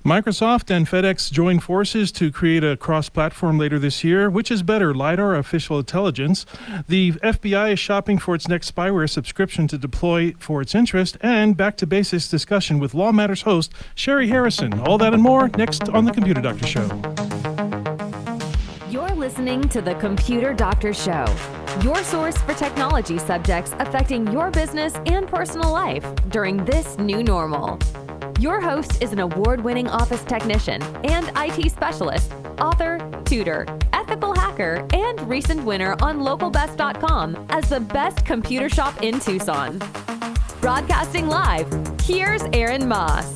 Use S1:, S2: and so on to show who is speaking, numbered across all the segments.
S1: Microsoft and FedEx join forces to create a cross-platform later this year. Which is better, LiDAR or artificial intelligence? The FBI is shopping for its next spyware subscription to deploy for its interest. And Back to Basics discussion with Law Matters host Sherry Harrison. All that and more next on The Computer Doctor Show.
S2: You're listening to The Computer Doctor Show, your source for technology subjects affecting your business and personal life during this new normal. Your host is an award-winning office technician and IT specialist, author, tutor, ethical hacker, and recent winner on localbest.com as the best computer shop in Tucson. Broadcasting live, here's Aaron Moss.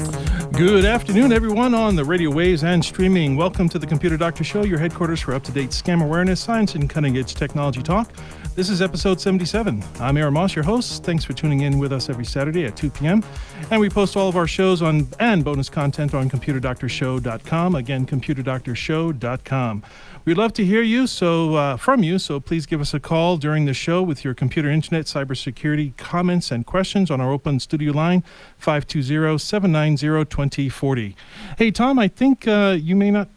S1: Good afternoon, everyone on the radio waves and streaming. Welcome to the Computer Doctor Show, your headquarters for up-to-date scam awareness, science, and cutting-edge technology talk. This is episode 77. I'm Aaron Moss, your host. Thanks for tuning in with us every Saturday at 2 p.m. And we post all of our shows on and bonus content on computerdoctorshow.com. Again, computerdoctorshow.com. We'd love to hear you, from you, so please give us a call during the show with your computer, internet, cybersecurity comments and questions on our open studio line, 520-790-2040. Hey, Tom, I think you may not,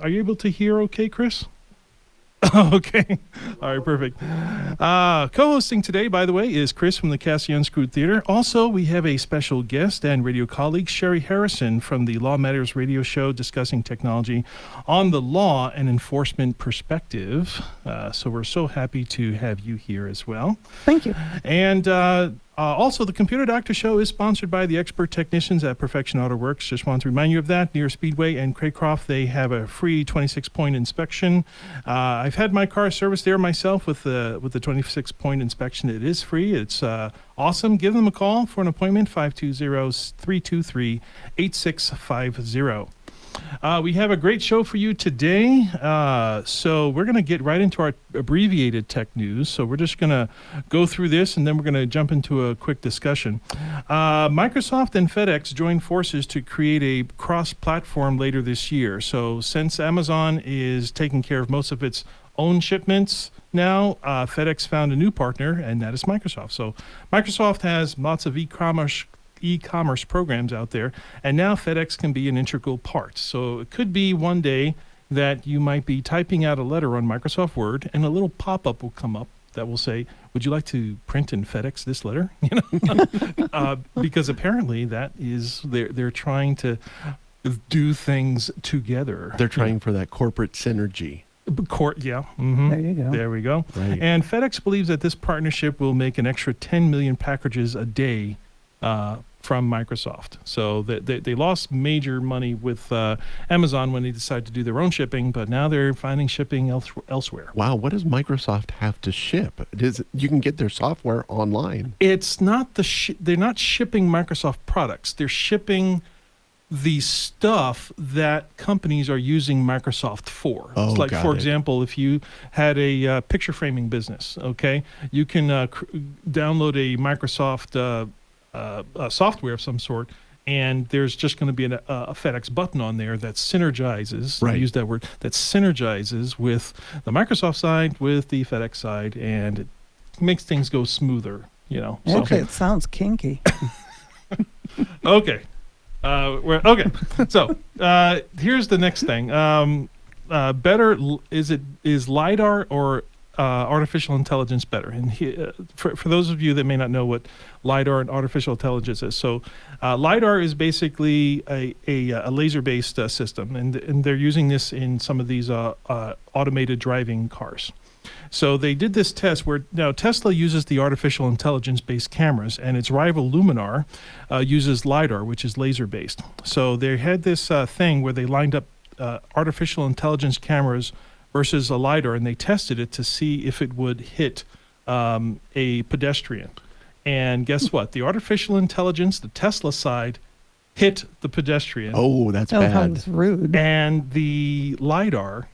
S1: are you able to hear okay, Chris? Okay. All right, perfect. Co-hosting today, by the way, is Chris from the Cassie Unscrewed Theater. Also, we have a special guest and radio colleague, Sherry Harrison from the Law Matters radio show discussing technology on the law and enforcement perspective. So we're so happy to have you here as well.
S3: Thank you.
S1: And also, the Computer Doctor Show is sponsored by the expert technicians at Perfection Auto Works. Just want to remind you of that. Near Speedway and Craycroft, they have a free 26-point inspection. I've had my car serviced there myself with the 26-point inspection. It is free. It's awesome. Give them a call for an appointment, 520-323-8650. We have a great show for you today. So we're going to get right into our abbreviated tech news. So we're just going to go through this, and then we're going to jump into a quick discussion. Microsoft and FedEx joined forces to create a cross-platform later this year. So since Amazon is taking care of most of its own shipments now, FedEx found a new partner, and that is Microsoft. So Microsoft has lots of e-commerce programs out there, and now FedEx can be an integral part. So it could be one day that you might be typing out a letter on Microsoft Word, and a little pop-up will come up that will say, would you like to print and FedEx this letter? Because apparently that is, they're trying to do things together.
S4: They're trying for that corporate synergy.
S1: Yeah. Mm-hmm.
S3: There you go.
S1: There we go.
S4: Right.
S1: And FedEx believes that this partnership will make an extra 10 million packages a day from Microsoft. So they lost major money with Amazon when they decided to do their own shipping, but now they're finding shipping elsewhere.
S4: Wow, what does Microsoft have to ship? You can get their software online.
S1: It's not they're not shipping Microsoft products. They're shipping the stuff that companies are using Microsoft for.
S4: Oh,
S1: it's like,
S4: got
S1: for
S4: it.
S1: example, if you had a picture framing business, okay, you can download a Microsoft software of some sort, and there's just going to be a FedEx button on there that synergizes,
S4: Right.
S1: I use that word, that synergizes with the Microsoft side, with the FedEx side, and it makes things go smoother, So.
S3: Okay, it sounds kinky.
S1: Okay. Okay. So here's the next thing. Is LiDAR or artificial intelligence better? And for those of you that may not know what LiDAR and artificial intelligence is, so LiDAR is basically a laser-based system, and they're using this in some of these automated driving cars. So they did this test where now Tesla uses the artificial intelligence-based cameras, and its rival Luminar uses LiDAR, which is laser-based. So they had this thing where they lined up artificial intelligence cameras versus a LiDAR, and they tested it to see if it would hit a pedestrian. And guess what? The artificial intelligence, the Tesla side, hit the pedestrian.
S4: Oh, that's
S3: Oh, how
S4: bad.
S3: rude.
S1: And the LiDAR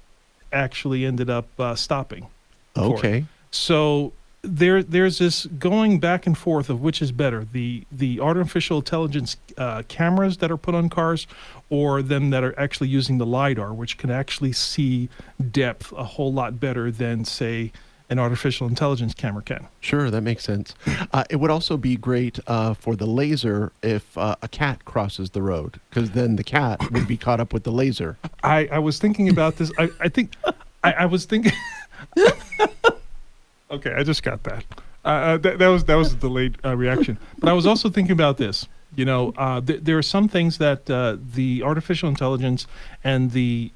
S1: actually ended up stopping.
S4: Okay.
S1: So there's this going back and forth of which is better, the artificial intelligence cameras that are put on cars, or them that are actually using the LiDAR, which can actually see depth a whole lot better than, say, an artificial intelligence camera can.
S4: Sure, that makes sense. It would also be great for the laser if a cat crosses the road, because then the cat would be caught up with the laser.
S1: I was thinking about this. I was thinking. Okay, I just got that. That was a delayed reaction. But I was also thinking about this. There are some things that the artificial intelligence and the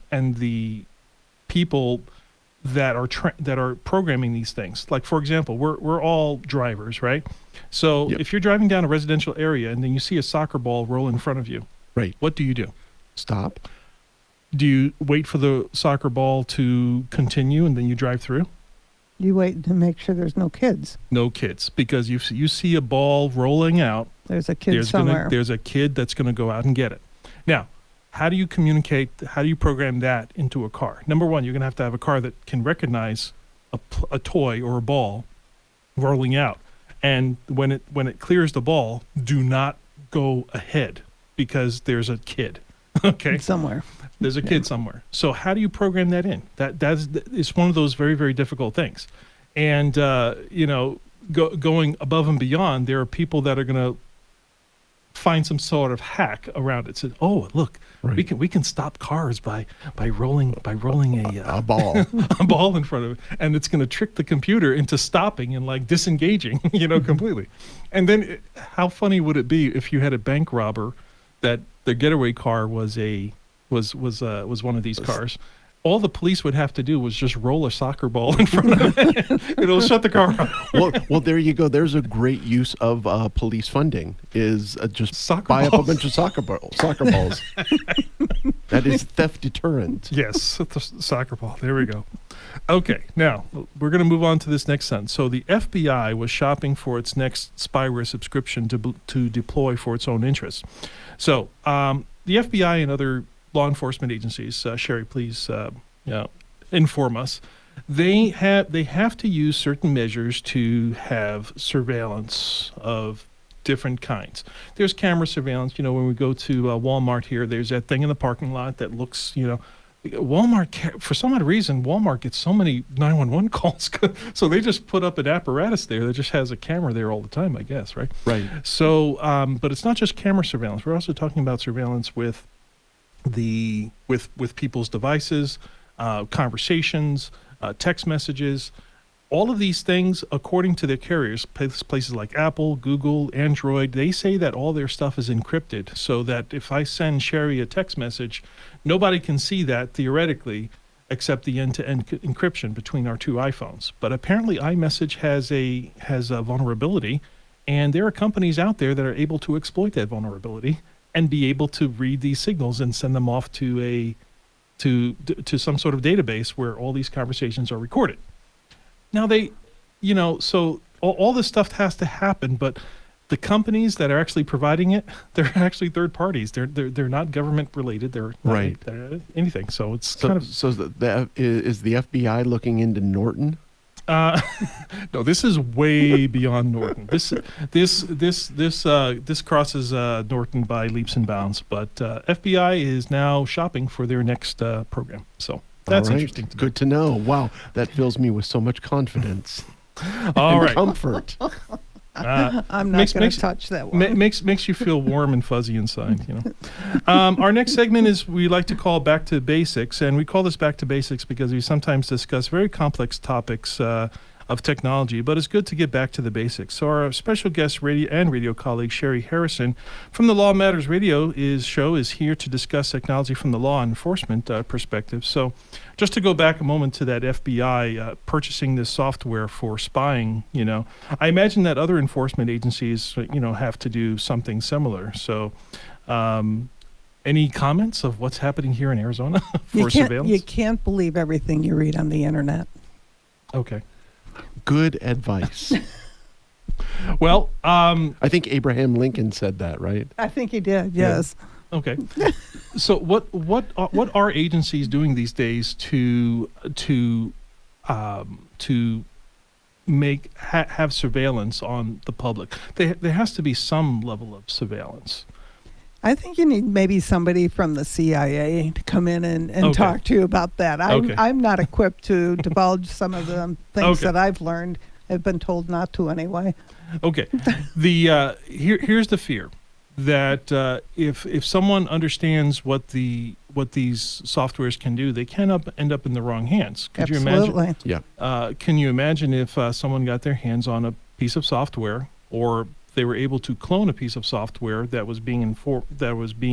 S1: people that are programming these things. Like, for example, we're all drivers, right? So
S4: Yep.
S1: if you're driving down a residential area and then you see a soccer ball roll in front of you,
S4: Right.
S1: what do you do?
S4: Stop.
S1: Do you wait for the soccer ball to continue and then you drive through?
S3: You wait to make sure there's no kids.
S1: No kids, because you see a ball rolling out.
S3: There's a kid somewhere.
S1: There's a kid that's going to go out and get it. Now, how do you communicate? How do you program that into a car? Number one, you're going to have a car that can recognize a toy or a ball rolling out, and when it clears the ball, do not go ahead because there's a kid. Okay,
S3: Somewhere.
S1: there's a kid somewhere. So how do you program that in? It's one of those very, very difficult things. And going above and beyond, there are people that are going to find some sort of hack around it. Say, oh, look,
S4: Right.
S1: we can stop cars by rolling
S4: A ball.
S1: a ball in front of it, and it's going to trick the computer into stopping and like disengaging, completely. And then how funny would it be if you had a bank robber that the getaway car was one of these cars? All the police would have to do was just roll a soccer ball in front of it. It'll shut the car off.
S4: well, there you go. There's a great use of police funding is just
S1: Soccer
S4: buy up a
S1: balls.
S4: bunch of soccer balls. That is theft deterrent.
S1: Yes, the soccer ball. There we go. Okay, now we're going to move on to this next sentence. So the FBI was shopping for its next spyware subscription to deploy for its own interests. So the FBI and other law enforcement agencies, Sherry, please inform us. They have to use certain measures to have surveillance of different kinds. There's camera surveillance. When we go to Walmart here, there's that thing in the parking lot that looks, Walmart, for some odd reason, Walmart gets so many 911 calls. So they just put up an apparatus there that just has a camera there all the time, I guess, right?
S4: Right.
S1: So, but it's not just camera surveillance. We're also talking about surveillance with people's devices, conversations, text messages. All of these things, according to their carriers, places like Apple, Google, Android, they say that all their stuff is encrypted, so that if I send Sherry a text message, nobody can see that theoretically, except the end-to-end encryption between our two iPhones. But apparently iMessage has a vulnerability, and there are companies out there that are able to exploit that vulnerability and be able to read these signals and send them off to some sort of database where all these conversations are recorded. Now so all this stuff has to happen, but the companies that are actually providing it, they're actually third parties. They're not government related. They're not
S4: Right.
S1: Anything. So it's
S4: So,
S1: kind of
S4: is the FBI looking into Norton?
S1: no. This is way beyond Norton. This crosses Norton by leaps and bounds. But FBI is now shopping for their next program. So that's
S4: All right.
S1: interesting. To
S4: Good to know. Wow, that fills me with so much confidence
S1: All
S4: and
S1: right.
S4: comfort.
S3: I'm not going to touch that one.
S1: Makes you feel warm and fuzzy inside, Our next segment is we like to call Back to Basics, and we call this Back to Basics because we sometimes discuss very complex topics of technology, but it's good to get back to the basics. So our special guest radio colleague Sherry Harrison from the Law Matters Radio show is here to discuss technology from the law enforcement perspective. So just to go back a moment to that FBI purchasing this software for spying, I imagine that other enforcement agencies, have to do something similar. So any comments of what's happening here in Arizona for surveillance?
S3: You can't believe everything you read on the internet.
S1: Okay.
S4: Good advice.
S1: Well,
S4: I think Abraham Lincoln said that, right?
S3: I think he did, yes.
S1: okay. So what are agencies doing these days to have surveillance on the public? There has to be some level of surveillance.
S3: I think you need maybe somebody from the CIA to come in and talk to you about that. I'm not equipped to divulge some of the things that I've learned. I've been told not to anyway.
S1: Okay. Here's the fear that if someone understands what these softwares can do, they can end up in the wrong hands. Could
S3: Absolutely.
S1: you imagine?
S4: Yeah.
S1: Can you imagine if someone got their hands on a piece of software, or they were able to clone a piece of software that was being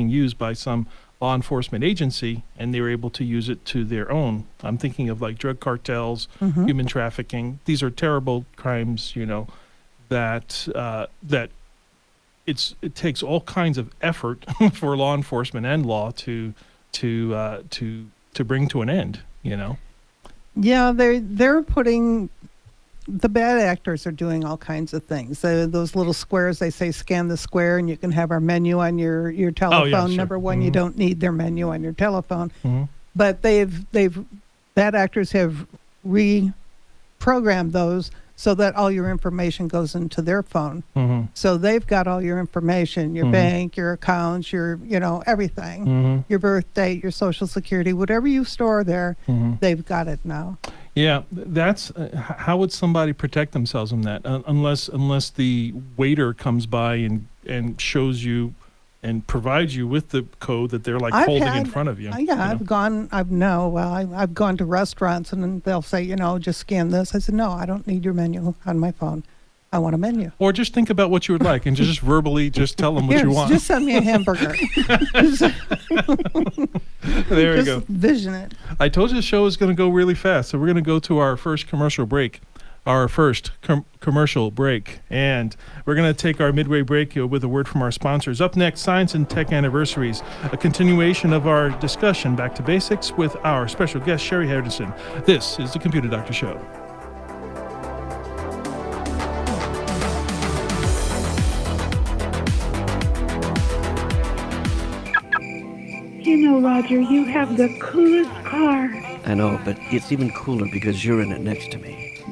S1: used by some law enforcement agency, and they were able to use it to their own? I'm thinking of like drug cartels, human trafficking. These are terrible crimes, that it takes all kinds of effort for law enforcement and law to bring to an end.
S3: Yeah, they're putting. The bad actors are doing all kinds of things. Those little squares, they say scan the square and you can have our menu on your telephone.
S1: Oh, yeah, sure.
S3: Number one, you don't need their menu on your telephone.
S1: Mm-hmm.
S3: But bad actors have reprogrammed those so that all your information goes into their phone.
S1: Mm-hmm.
S3: So they've got all your information, your bank, your accounts, your everything, your birth date, your social security, whatever you store there, they've got it now.
S1: Yeah, that's how would somebody protect themselves from that? Unless the waiter comes by and shows you and provides you with the code that they're holding in front of you.
S3: I've gone to restaurants and they'll say, just scan this. I said, no, I don't need your menu on my phone. I want a menu.
S1: Or just think about what you would like and just verbally just tell them what you want.
S3: Just send me a hamburger.
S1: There you go.
S3: Vision it.
S1: I told you the show is going to go really fast, so we're going to go to our first commercial break. And we're going to take our midway break with a word from our sponsors. Up next, Science and Tech Anniversaries, a continuation of our discussion back to basics with our special guest, Sherry Henderson. This is the Computer Doctor Show.
S5: Roger, you have the coolest car.
S6: I know, but it's even cooler because you're in it next to me.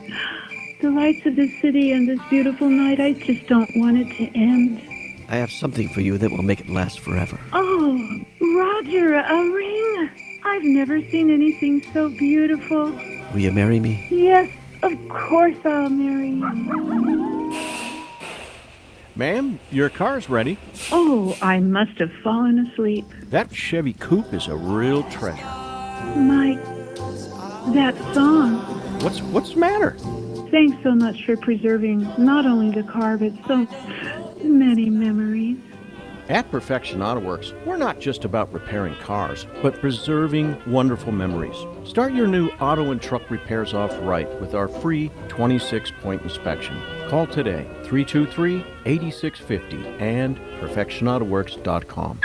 S5: The lights of this city and this beautiful night, I just don't want it to end.
S6: I have something for you that will make it last forever.
S5: Oh, Roger, a ring. I've never seen anything so beautiful.
S6: Will you marry me?
S5: Yes, of course I'll marry you.
S7: Ma'am, your car's ready.
S5: Oh, I must have fallen asleep.
S7: That Chevy Coupe is a real treasure.
S5: That song.
S7: What's the matter?
S5: Thanks so much for preserving not only the car, but so many memories.
S7: At Perfection Auto Works, we're not just about repairing cars, but preserving wonderful memories. Start your new auto and truck repairs off right with our free 26-point inspection. Call today, 323-8650 and perfectionautoworks.com.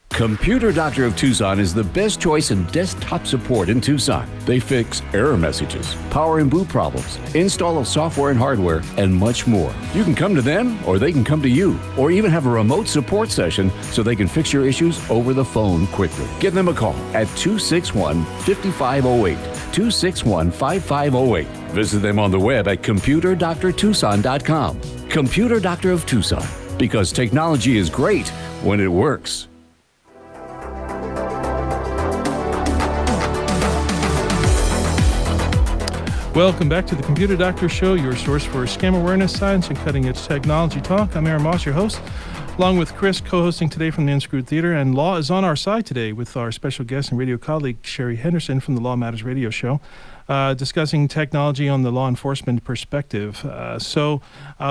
S8: Computer Doctor of Tucson is the best choice in desktop support in Tucson. They fix error messages, power and boot problems, install of software and hardware, and much more. You can come to them, or they can come to you, or even have a remote support session so they can fix your issues over the phone quickly. Give them a call at 261-5508, 261-5508. Visit them on the web at computerdoctortucson.com. Computer Doctor of Tucson, because technology is great when it works.
S1: Welcome back to the Computer Doctor Show, your source for scam awareness, science, and cutting-edge technology talk. I'm Aaron Moss, your host, along with Chris, co-hosting today from the Unscrewed Theater. And Law is on our side today with our special guest and radio colleague, Sherry Henderson from the Law Matters radio show, discussing technology on the law enforcement perspective. So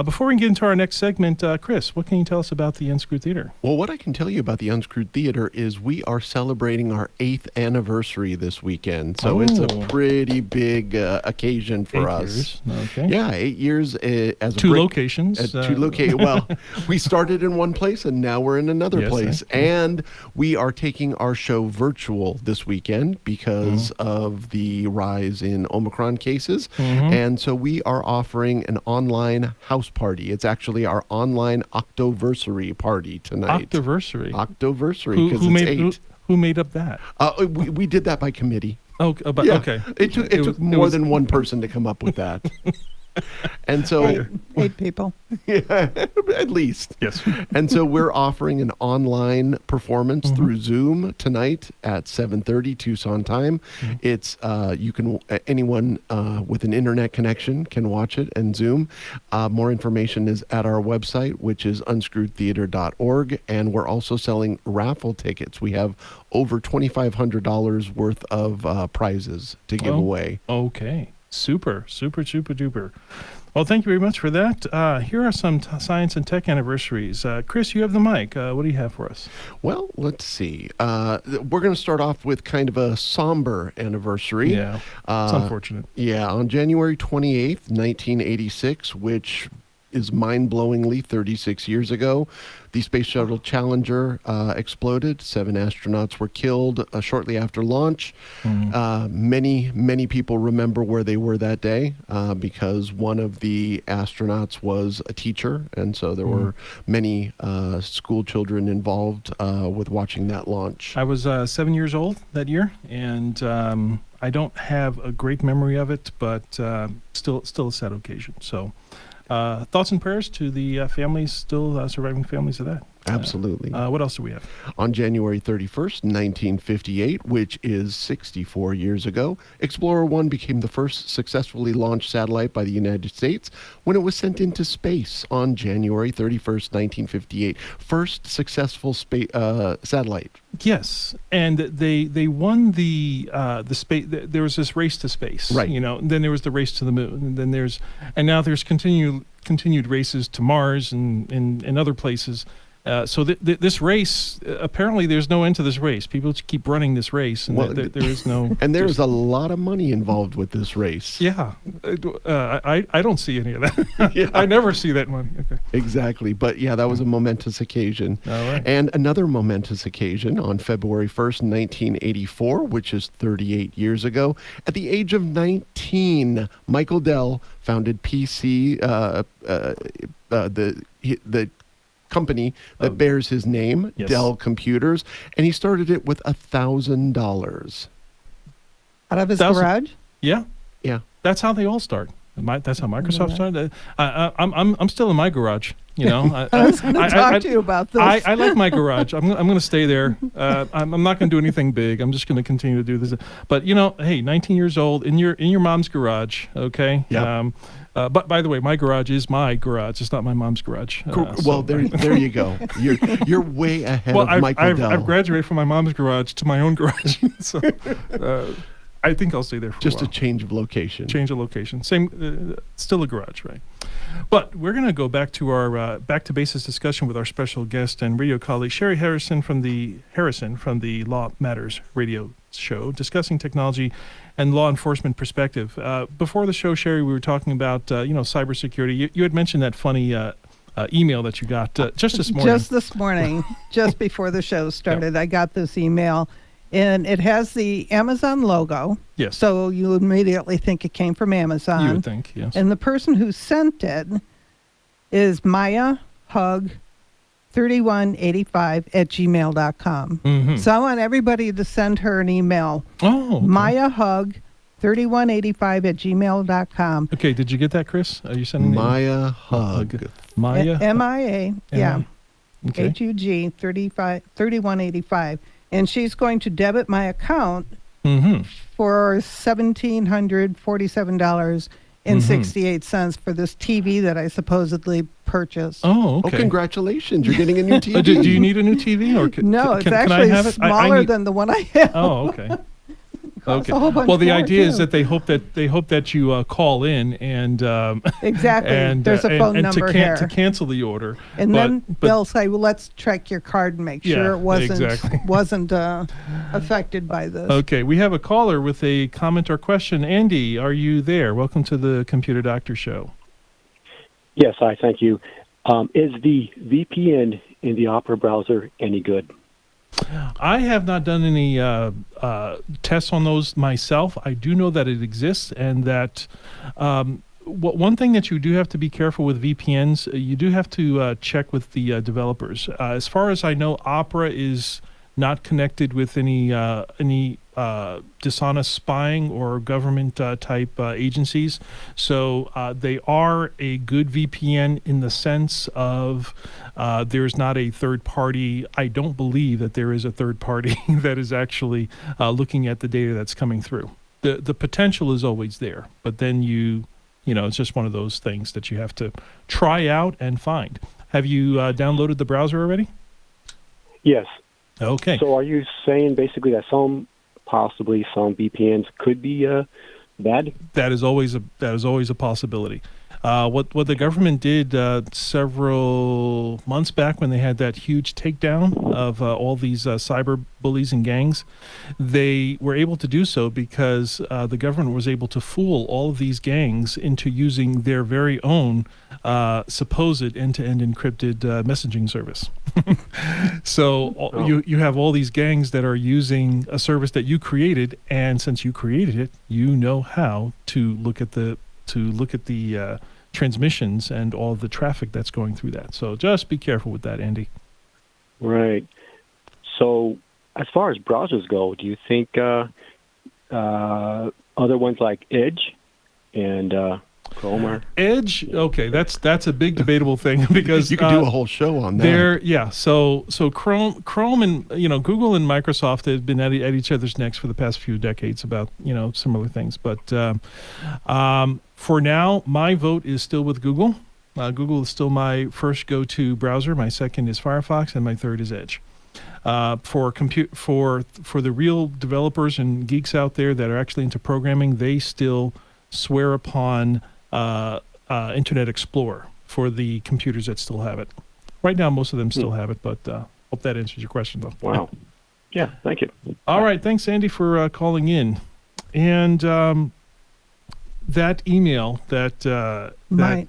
S1: before we get into our next segment, Chris, what can you tell us about the Unscrewed Theater?
S4: Well, what I can tell you about the Unscrewed Theater is we are celebrating our 8th anniversary this weekend. So it's a pretty big occasion for
S1: 8
S4: us.
S1: Years. Okay.
S4: Yeah, 8 years as
S1: two locations.
S4: Well, we started in one place and now we're in another place. And we are taking our show virtual this weekend because of the rise in Omicron cases. And so we are offering an online house party. It's actually our online Octoversary party tonight.
S1: Octoversary,
S4: because it's 8.
S1: Who made up that?
S4: We did that by committee.
S1: Okay.
S4: It took more than one person to come up with that. And so,
S3: Eight people.
S4: yeah, at least.
S1: Yes.
S4: And so we're offering an online performance through Zoom tonight at 7:30 Tucson time. It's you can anyone with an internet connection can watch it and Zoom. More information is at our website, which is unscrewedtheater.org, and we're also selling raffle tickets. We have over $2,500 worth of prizes to give away.
S1: Okay. Super duper. Well, thank you very much for that. Here are some science and tech anniversaries. Chris, you have the mic. What do you have for us?
S4: Well, let's see. We're going to start off with kind of a somber anniversary.
S1: Yeah, it's unfortunate.
S4: Yeah, on January 28th, 1986, which is mind-blowingly 36 years ago, the Space Shuttle Challenger exploded. 7 astronauts were killed shortly after launch. Many people remember where they were that day because one of the astronauts was a teacher, and so there were many school children involved with watching that launch.
S1: I was 7 years old that year, and I don't have a great memory of it, but still a sad occasion. So thoughts and prayers to the families, still surviving families of that.
S4: Absolutely.
S1: What else do we have?
S4: On January 31st, 1958, which is 64 years ago, Explorer 1 became the first successfully launched satellite by the United States when it was sent into space on January 31st, 1958. First successful satellite.
S1: Yes, and they won the space. There was this race to space,
S4: right?
S1: And then there was the race to the moon, and now there's continued races to Mars and other places. So this race, apparently there's no end to this race. People just keep running this race, and there is no...
S4: And there's a lot of money involved with this race.
S1: Yeah. I don't see any of that.
S4: Yeah.
S1: I never see that money. Okay.
S4: Exactly. But yeah, that was a momentous occasion.
S1: All right.
S4: And another momentous occasion on February 1st, 1984, which is 38 years ago. At the age of 19, Michael Dell founded PC, the company that bears his name,
S1: yes.
S4: Dell Computers, and he started it with $1,000
S3: out of his garage.
S1: Yeah, that's how they all start. That's how Microsoft started. I'm still in my garage. I
S3: was going to talk to you about this.
S1: I like my garage. I'm going to stay there. I'm not going to do anything big. I'm just going to continue to do this. But hey, 19 years old in your mom's garage. Okay.
S4: Yeah.
S1: But by the way, my garage is my garage. It's not my mom's garage.
S4: Well, there you go. You're way ahead of Michael Dell.
S1: I've graduated from my mom's garage to my own garage. So I think I'll stay there for
S4: just
S1: a while.
S4: A change of location.
S1: Change of location. Same, still a garage, right? But we're going to go back to our back to basics discussion with our special guest and radio colleague Sherry Harrison from the Law Matters radio show, discussing technology and law enforcement perspective. Before the show, Sherry, we were talking about cybersecurity. You had mentioned that funny email that you got just this morning.
S3: Just this morning, just before the show started, I got this email, and it has the Amazon logo.
S1: Yes.
S3: So you immediately think it came from Amazon.
S1: You would think, yes.
S3: And the person who sent it is Maya Hug 3185@gmail.com.
S1: Mm-hmm.
S3: So I want everybody to send her an email.
S1: Oh, okay.
S3: Maya Hug 3185@gmail.com.
S1: Okay, did you get that, Chris? Are you sending
S4: Maya Hug?
S1: Maya
S3: MIA, yeah.
S1: Okay.
S3: HUG 3185. And she's going to debit my account for $1,747.68 for this TV that I supposedly purchased.
S1: Oh, okay.
S4: Oh, congratulations. You're getting a new TV.
S1: Do you need a new TV? Or
S3: No, it's
S1: can I
S3: actually
S1: have it?
S3: smaller than the one I have.
S1: Oh, okay. Okay.
S3: A whole bunch
S1: Well, the
S3: more,
S1: idea is
S3: too.
S1: that they hope that you call in and
S3: Exactly.
S1: and
S3: There's a phone number
S1: to
S3: here.
S1: to cancel the order.
S3: And then
S1: but
S3: they'll say, well, let's check your card and make
S1: Yeah,
S3: sure it wasn't
S1: exactly.
S3: affected by this.
S1: Okay, we have a caller with a comment or question. Andy, are you there? Welcome to the Computer Doctor Show.
S9: Yes, hi, thank you. Is the VPN in the Opera browser any good?
S1: I have not done any tests on those myself. I do know that it exists, and that one thing that you do have to be careful with VPNs, you do have to check with the developers. As far as I know, Opera is not connected with any dishonest spying or government type agencies. So they are a good VPN in the sense of there's not a third party. I don't believe that there is a third party that is actually looking at the data that's coming through. The potential is always there, but then it's just one of those things that you have to try out and find. Have you downloaded the browser already?
S9: Yes.
S1: Okay.
S9: So are you saying basically that possibly some VPNs could be bad?
S1: That is always a possibility. What the government did several months back when they had that huge takedown of all these cyber bullies and gangs, they were able to do so because the government was able to fool all of these gangs into using their very own supposed end-to-end encrypted messaging service. So you have all these gangs that are using a service that you created, and since you created it, you know how to look at the transmissions and all the traffic that's going through that. So just be careful with that, Andy.
S9: Right. So as far as browsers go, do you think other ones like Edge and Chrome are?
S1: Edge, okay, that's a big debatable thing because
S4: you could do a whole show on that.
S1: So Chrome and Google and Microsoft have been at each other's necks for the past few decades about similar things. But for now, my vote is still with Google. Google is still my first go-to browser. My second is Firefox, and my third is Edge. For the real developers and geeks out there that are actually into programming, they still swear upon Internet Explorer for the computers that still have it. Right now, most of them still have it, but hope that answers your question, though.
S9: Wow. Yeah, thank you.
S1: All right, thanks, Andy, for calling in. And that email that Maya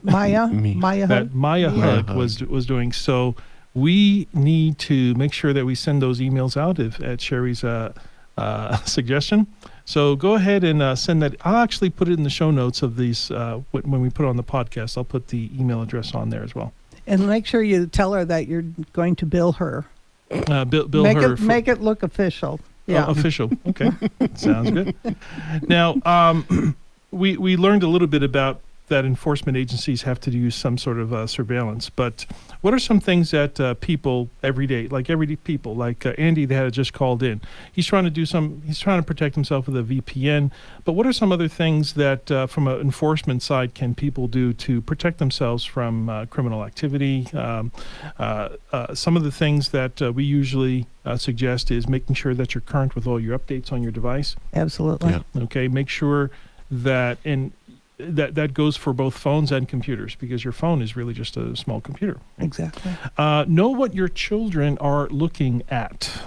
S1: Hug was doing. So we need to make sure that we send those emails out at Sherry's suggestion. So go ahead and send that. I'll actually put it in the show notes of these when we put it on the podcast. I'll put the email address on there as well.
S3: And make sure you tell her that you're going to bill her.
S1: Make
S3: it look official. Yeah,
S1: official. Okay, sounds good. Now, we learned a little bit about that enforcement agencies have to use some sort of surveillance. But what are some things that people everyday people, like Andy that had just called in, he's trying to protect himself with a VPN. But what are some other things that from an enforcement side can people do to protect themselves from criminal activity? Some of the things that we usually suggest is making sure that you're current with all your updates on your device.
S3: Absolutely.
S4: Yeah.
S1: Okay, make sure that that goes for both phones and computers, because your phone is really just a small computer.
S3: Exactly.
S1: Know what your children are looking at.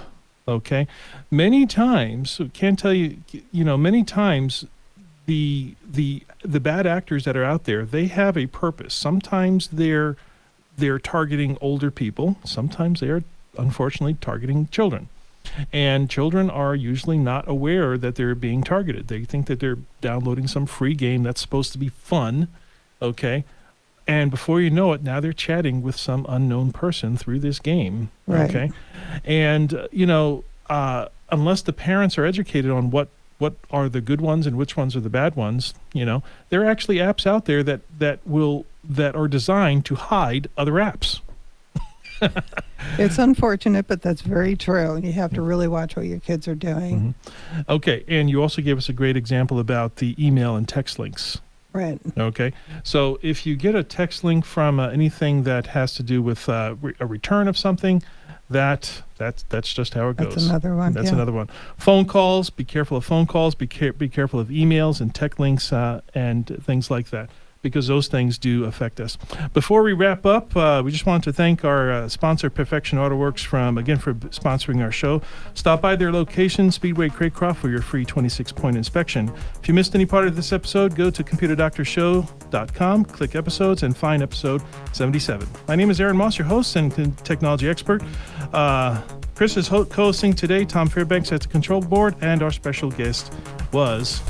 S1: Okay, many times can't tell you. Many times the bad actors that are out there, they have a purpose. Sometimes they're targeting older people. Sometimes they are unfortunately targeting children. And children are usually not aware that they're being targeted. They think that they're downloading some free game that's supposed to be fun, okay? And before you know it, now they're chatting with some unknown person through this game,
S3: right.
S1: Okay? And, unless the parents are educated on what are the good ones and which ones are the bad ones, there are actually apps out there that are designed to hide other apps.
S3: It's unfortunate, but that's very true. You have to really watch what your kids are doing.
S1: Mm-hmm. Okay, and you also gave us a great example about the email and text links.
S3: Right.
S1: Okay, so if you get a text link from anything that has to do with a return of something, that's just how it goes.
S3: That's another one.
S1: That's another one. Phone calls. Be careful of phone calls. Be careful of emails and tech links and things like that, because those things do affect us. Before we wrap up, we just want to thank our sponsor, Perfection Auto Works, for sponsoring our show. Stop by their location, Speedway Craycroft, for your free 26-point inspection. If you missed any part of this episode, go to computerdoctorshow.com, click episodes, and find episode 77. My name is Aaron Moss, your host and technology expert. Chris is co-hosting today. Tom Fairbanks at the control board, and our special guest was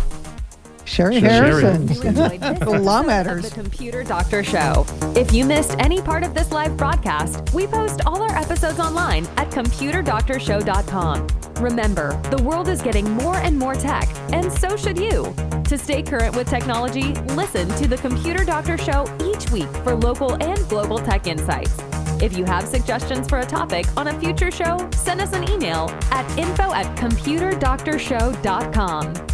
S3: Sherry
S1: Sherry.
S3: Harrison.
S2: You enjoyed this
S3: The law
S2: episode
S3: matters.
S2: of The Computer Doctor Show. If you missed any part of this live broadcast, we post all our episodes online at computerdoctorshow.com. Remember, the world is getting more and more tech, and so should you. To stay current with technology, listen to The Computer Doctor Show each week for local and global tech insights. If you have suggestions for a topic on a future show, send us an email at info@computerdoctorshow.com.